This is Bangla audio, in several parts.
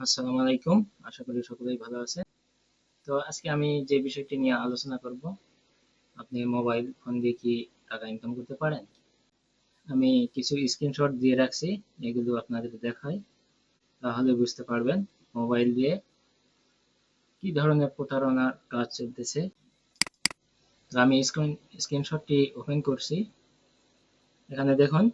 আসসালামু আলাইকুম। আশা করি সকলেই ভালো আছেন। তো আজকে আমি যে বিষয়টি নিয়ে আলোচনা করব, আপনি মোবাইল ফোন দিয়ে কি টাকা ইনকাম করতে পারেন? আমি কিছু স্ক্রিনশট দিয়ে রাখছি, এগুলো আপনাদের দেখাই, তাহলে বুঝতে পারবেন মোবাইল দিয়ে কি ধরনের প্রতারণার কাজ চলতেছে। তো আমি স্ক্রিনশটটি ওপেন করছি। এখানে দেখুন,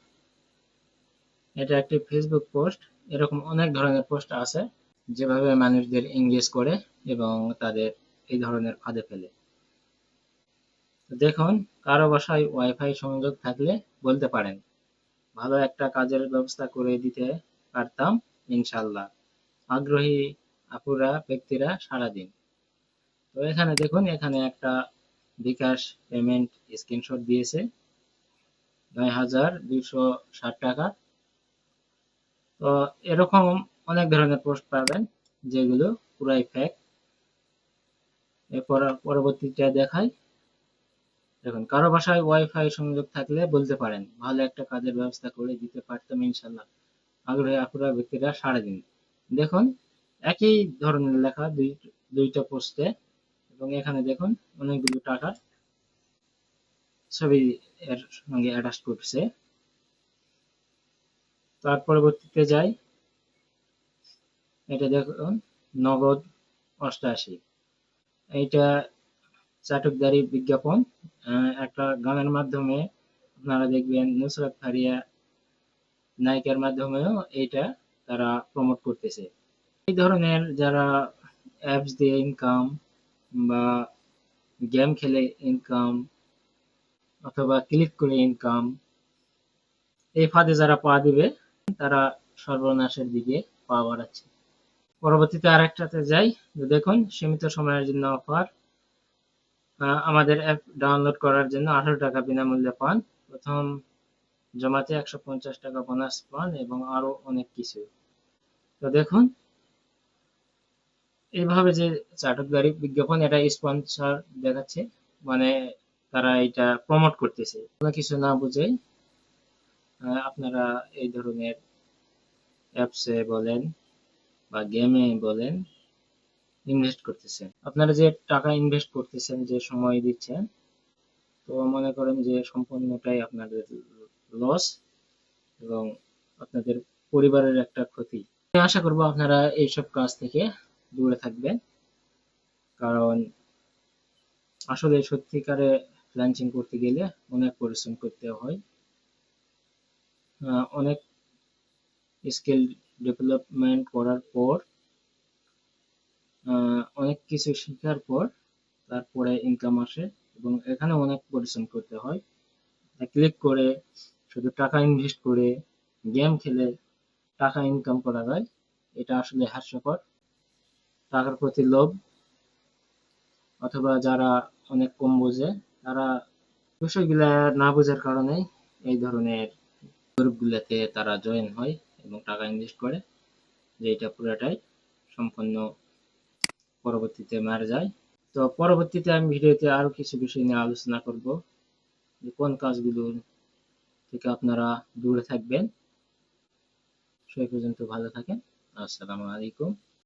এটা একটি ফেসবুক পোস্ট। এরকম অনেক ধরনের পোস্ট আছে, যেভাবে মানুষদের এঙ্গেজ করে এবং তাদের এই ধরনের ফাঁদে ফেলে। দেখুন, কারো বাসায় ওয়াইফাই সংযোগ থাকলে বলতে পারেন, ভালো একটা কাজের ব্যবস্থা করে দিতে পারতাম ইনশাল্লাহ। আগ্রহী আপুরা ব্যক্তিরা সাড়া দিন। তো এখানে দেখুন, এখানে একটা বিকাশ পেমেন্ট স্ক্রিনশট দিয়েছে ৯,২৬০ টাকা। তো এরকম অনেক ধরনের পোস্ট পাবেন, যেগুলো পুরাই ফেক। এরপর পরবর্তীটা দেখাই। দেখুন, কারো বাসায় ওয়াইফাই সংযোগ থাকলে বলতে পারেন, ভালো একটা কাজের ব্যবস্থা করে দিতে পারতাম ইনশাল্লাহ। আগ্রহী আপুরা ব্যক্তিরা সাড়া দিন। দেখুন, একই ধরনের লেখা দুইটা পোস্টে, এবং এখানে দেখুন অনেকগুলো টাকার ছবি এর সঙ্গে অ্যাটাচ করছে। তার পরবর্তীতে যাই। এটা দেখুন, নগদ 88। এইটা চাটকদারি বিজ্ঞাপন। একটা গানের মাধ্যমে আপনারা দেখবেন নুসরাত ফারিয়া নায়িকার মাধ্যমেও এইটা তারা প্রমোট করতেছে। এই ধরনের যারা অ্যাপস দিয়ে ইনকাম বা গেম খেলে ইনকাম অথবা ক্লিক করে ইনকাম, এই ফাঁদে যারা পা দিবে তারা সর্বনাশের দিকে পা বাড়াচ্ছে। পরবর্তীতে আরেকটাতে যাই। দেখুন, সীমিত সময়ের জন্য অফার। আমাদের অ্যাপ ডাউনলোড করার জন্য 18 টাকা বিনামূল্যে পান, প্রথম জমাতে 150 টাকা বোনাস পান এবং আরো অনেক কিছু। তো দেখুন, এইভাবে যে চাটকদারি বিজ্ঞাপন, এটা স্পন্সর দেখাচ্ছে, মানে তারা এটা প্রমোট করতেছে। কোনো কিছু না বুঝে আপনারা এই ধরনের অ্যাপসে বলেন বা গেমে বলেন ইনভেস্ট করতেছেন। আপনারা যে টাকা ইনভেস্ট করতেছেন, যে সময় দিচ্ছেন, তো মনে করেন যে সম্পূর্ণটাই আপনাদের লস এবং আপনাদের পরিবারের একটা ক্ষতি। আমি আশা করব আপনারা এইসব কাজ থেকে দূরে থাকবেন, কারণ আসলে সত্যিকারে ফ্রিল্যান্সিং করতে গেলে অনেক পরিশ্রম করতে হয়। অনেক স্কিল ডেভেলপমেন্ট করার পর, অনেক কিছু শেখার পর তারপরে ইনকাম আসে, এবং এখানে অনেক পরিশ্রম করতে হয়। ক্লিক করে, শুধু টাকা ইনভেস্ট করে, গেম খেলে টাকা ইনকাম করা যায়, এটা আসলে হাস্যকর। টাকার প্রতি লোভ, অথবা যারা অনেক কম বোঝে, তারা বিষয়গুলা না বোঝার কারণে এই ধরনের গ্রুপগুলোতে তারা জয়েন হয় এবং টাকা ইনভেস্ট করে, যে এটা পুরাটাই সম্পূর্ণ পরবর্তীতে মারা যায়। তো পরবর্তীতে আমি ভিডিওতে আরো কিছু বিষয় নিয়ে আলোচনা করব, যে কোন কাজগুলো থেকে আপনারা দূরে থাকবেন। সেই পর্যন্ত ভালো থাকেন। আসসালামু আলাইকুম।